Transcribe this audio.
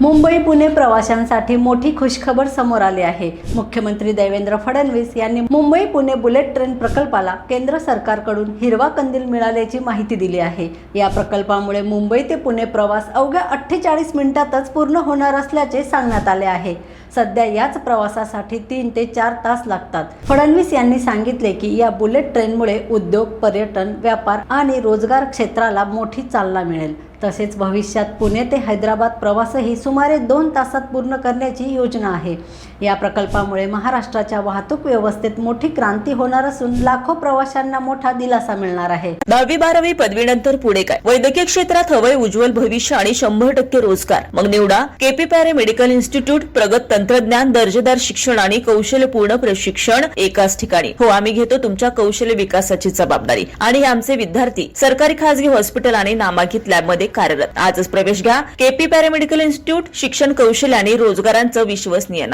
मुंबई पुणे प्रवाशांसाठी मोठी खुशखबर समोर आली आहे। मुख्यमंत्री देवेंद्र फडणवीस यांनी मुंबई पुणे बुलेट ट्रेन प्रकल्पाला केंद्र सरकारकडून हिरवा कंदील मिळाल्याची माहिती दिली आहे। या प्रकल्पामुळे मुंबई ते पुणे प्रवास अवघ्या 48 मिनिटातच पूर्ण होणार असल्याचे सांगण्यात आले आहे। सध्या याच प्रवासासाठी 3 ते 4 तास लागतात। फडणवीस यांनी सांगितले की या बुलेट ट्रेनमुळे उद्योग, पर्यटन, व्यापार आणि रोजगार क्षेत्राला मोठी चालना मिळेल। तसेच भविष्यात पुणे ते हैदराबाद प्रवासही सुमारे 2 तासात पूर्ण करण्याची योजना आहे। या प्रकल्पामुळे महाराष्ट्राच्या वाहतूक व्यवस्थेत मोठी क्रांती होणार असून लाखो प्रवाशांना मोठा दिलासा मिळणार आहे। 10वी 12वी पदवीनंतर पुढे काय? वैद्यकीय क्षेत्रात हवंय उज्ज्वल भविष्य आणि 100% रोजगार? मग निवडा केपी पॅरामेडिकल इन्स्टिट्यूट। प्रगत तंत्रज्ञान, दर्जेदार शिक्षण आणि कौशल्यपूर्ण प्रशिक्षण एकाच ठिकाणी। हो, आम्ही घेतो तुमच्या कौशल्य विकासाची जबाबदारी आणि आमचे विद्यार्थी सरकारी, खासगी हॉस्पिटल आणि नामांकित लॅबमध्ये कार्यरत। आजच प्रवेश घ्या केपी पॅरामेडिकल इन्स्टिट्यूट। शिक्षण, कौशल्य आणि रोजगारांचं विश्वसनीय